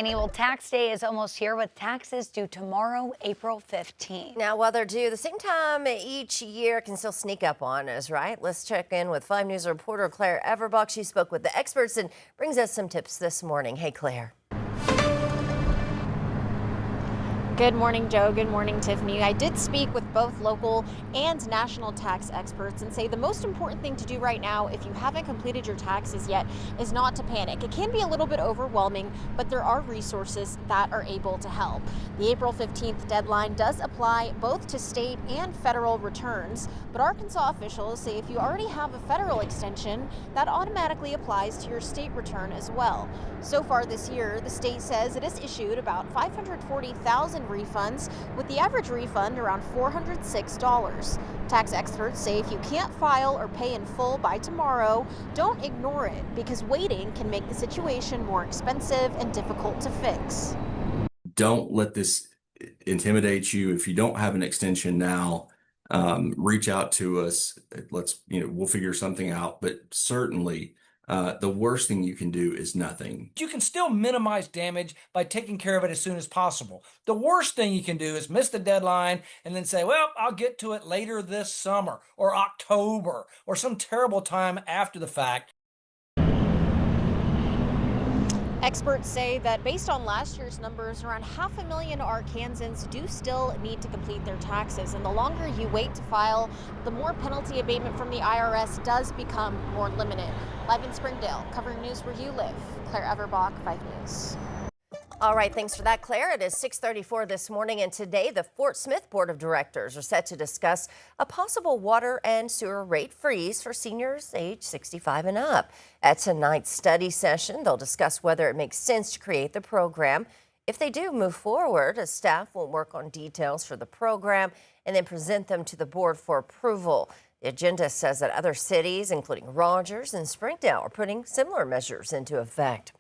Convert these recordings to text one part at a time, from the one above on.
Annual tax day is almost here with taxes due tomorrow, April 15th. Now, while they're due the same time each year, it can still sneak up on us, right? Let's check in with 5 News reporter Claire Everbach. She spoke with the experts and brings us some tips this morning. Hey, Claire. Good morning, Joe. Good morning, Tiffany. I did speak with both local and national tax experts and say the most important thing to do right now, if you haven't completed your taxes yet, is not to panic. It can be a little bit overwhelming, but there are resources that are able to help. The April 15th deadline does apply both to state and federal returns, but Arkansas officials say if you already have a federal extension, that automatically applies to your state return as well. So far this year, the state says it has issued about 540,000 refunds, with the average refund around $406. Tax experts say if you can't file or pay in full by tomorrow, don't ignore it, because waiting can make the situation more expensive and difficult to fix. Don't let this intimidate you. If you don't have an extension now, reach out to us. We'll figure something out, but certainly the worst thing you can do is nothing. You can still minimize damage by taking care of it as soon as possible. The worst thing you can do is miss the deadline and then say, well, I'll get to it later this summer or October or some terrible time after the fact. Experts say that based on last year's numbers, around 500,000 Arkansans do still need to complete their taxes. And the longer you wait to file, the more penalty abatement from the IRS does become more limited. Live in Springdale, covering news where you live, Claire Everbach, 5 News. All right, thanks for that, Claire. It is 6:34 this morning, and today the Fort Smith Board of Directors are set to discuss a possible water and sewer rate freeze for seniors age 65 and up. At tonight's study session, they'll discuss whether it makes sense to create the program. If they do move forward, staff will work on details for the program and then present them to the board for approval. The agenda says that other cities, including Rogers and Springdale, are putting similar measures into effect.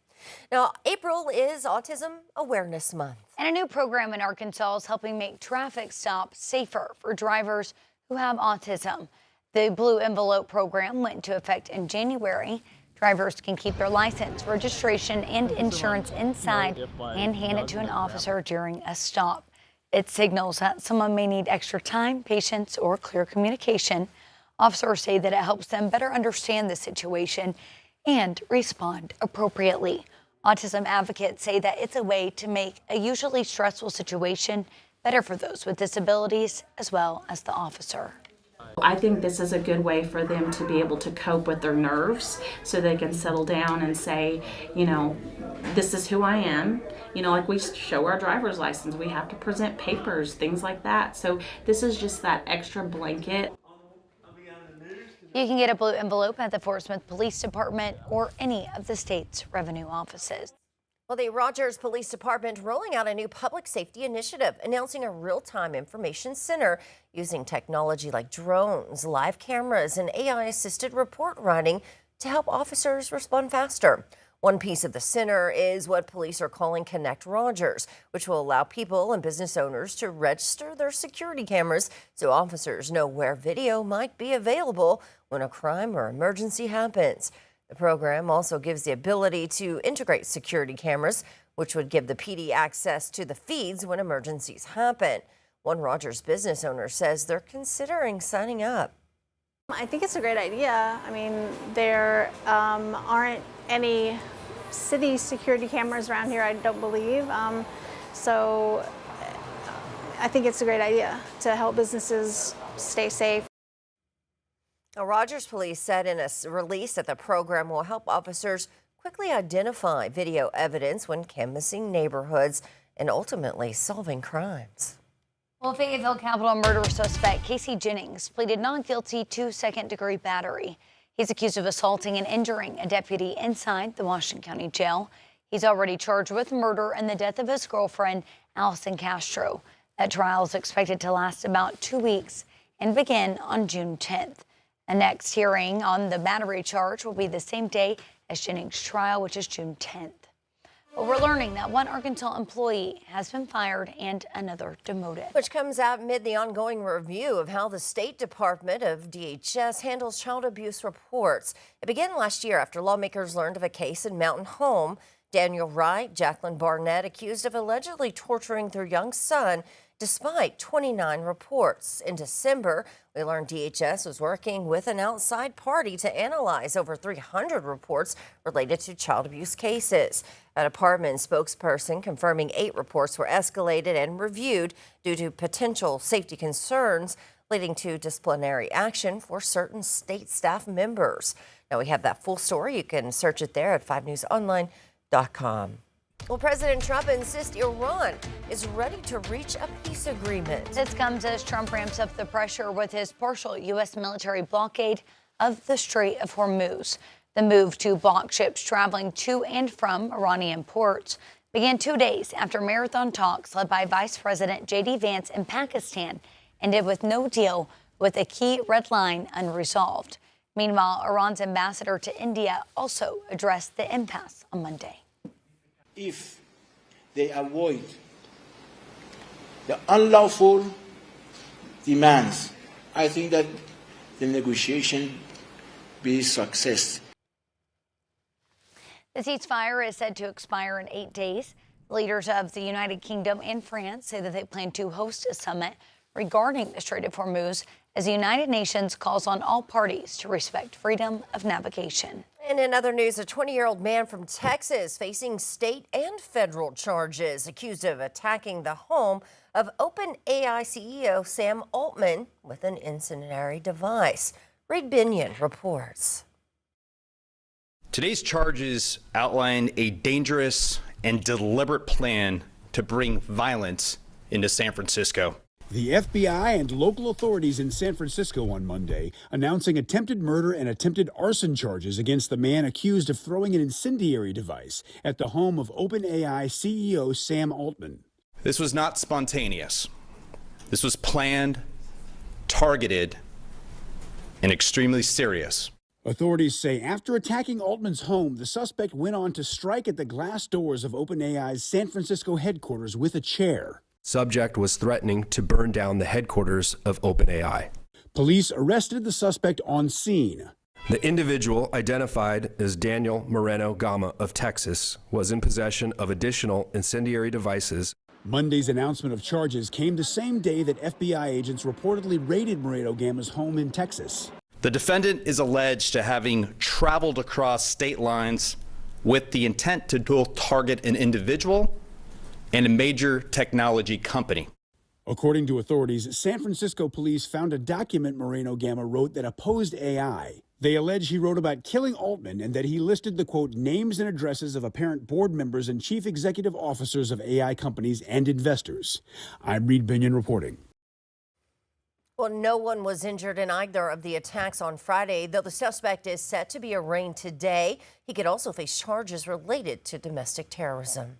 Now, April is Autism Awareness Month. And a new program in Arkansas is helping make traffic stops safer for drivers who have autism. The Blue Envelope program went into effect in January. Drivers can keep their license, registration, and insurance inside and hand it to an officer during a stop. It signals that someone may need extra time, patience, or clear communication. Officers say that it helps them better understand the situation and respond appropriately. Autism advocates say that it's a way to make a usually stressful situation better for those with disabilities as well as the officer. I think this is a good way for them to be able to cope with their nerves so they can settle down and say, this is who I am. Like we show our driver's license, we have to present papers, things like that. So this is just that extra blanket. You can get a blue envelope at the Fort Smith Police Department or any of the state's revenue offices. Well, the Rogers Police Department rolling out a new public safety initiative, announcing a real-time information center using technology like drones, live cameras, and AI-assisted report writing to help officers respond faster. One piece of the center is what police are calling Connect Rogers, which will allow people and business owners to register their security cameras so officers know where video might be available when a crime or emergency happens. The program also gives the ability to integrate security cameras, which would give the PD access to the feeds when emergencies happen. One Rogers business owner says they're considering signing up. I think it's a great idea. I mean, there aren't any city security cameras around here, I don't believe. So I think it's a great idea to help businesses stay safe. Now, Rogers Police said in a release that the program will help officers quickly identify video evidence when canvassing neighborhoods and ultimately solving crimes. Well, Fayetteville capital murder suspect Casey Jennings pleaded not guilty to second-degree battery. He's accused of assaulting and injuring a deputy inside the Washington County Jail. He's already charged with murder and the death of his girlfriend, Allison Castro. That trial is expected to last about 2 weeks and begin on June 10th. A next hearing on the battery charge will be the same day as Jennings' trial, which is June 10th. But we're learning that one Arkansas employee has been fired and another demoted. Which comes out amid the ongoing review of how the State Department of DHS handles child abuse reports. It began last year after lawmakers learned of a case in Mountain Home. Daniel Wright, Jacqueline Barnett accused of allegedly torturing their young son despite 29 reports. In December, we learned DHS was working with an outside party to analyze over 300 reports related to child abuse cases. An apartment spokesperson confirming 8 reports were escalated and reviewed due to potential safety concerns, leading to disciplinary action for certain state staff members. Now we have that full story. You can search it there at 5newsonline.com. Well, President Trump insists Iran is ready to reach a peace agreement. This comes as Trump ramps up the pressure with his partial U.S. military blockade of the Strait of Hormuz. The move to block ships traveling to and from Iranian ports began 2 days after marathon talks led by Vice President J.D. Vance in Pakistan ended with no deal, with a key red line unresolved. Meanwhile, Iran's ambassador to India also addressed the impasse on Monday. If they avoid the unlawful demands, I think that the negotiation be a success. The ceasefire is said to expire in 8 days. Leaders of the United Kingdom and France say that they plan to host a summit regarding the Strait of Hormuz as the United Nations calls on all parties to respect freedom of navigation. And in other news, a 20-year-old man from Texas facing state and federal charges, accused of attacking the home of OpenAI CEO Sam Altman with an incendiary device. Reid Binion reports. Today's charges outline a dangerous and deliberate plan to bring violence into San Francisco. The FBI and local authorities in San Francisco on Monday announcing attempted murder and attempted arson charges against the man accused of throwing an incendiary device at the home of OpenAI CEO Sam Altman. This was not spontaneous. This was planned, targeted, and extremely serious. Authorities say after attacking Altman's home, the suspect went on to strike at the glass doors of OpenAI's San Francisco headquarters with a chair. Subject was threatening to burn down the headquarters of OpenAI. Police arrested the suspect on scene. The individual, identified as Daniel Moreno Gama of Texas, was in possession of additional incendiary devices. Monday's announcement of charges came the same day that FBI agents reportedly raided Moreno Gama's home in Texas. The defendant is alleged to having traveled across state lines with the intent to dual target an individual and a major technology company. According to authorities, San Francisco police found a document Moreno Gama wrote that opposed AI. They allege he wrote about killing Altman and that he listed the, quote, names and addresses of apparent board members and chief executive officers of AI companies and investors. I'm Reid Binion reporting. Well, no one was injured in either of the attacks on Friday, though the suspect is set to be arraigned today. He could also face charges related to domestic terrorism.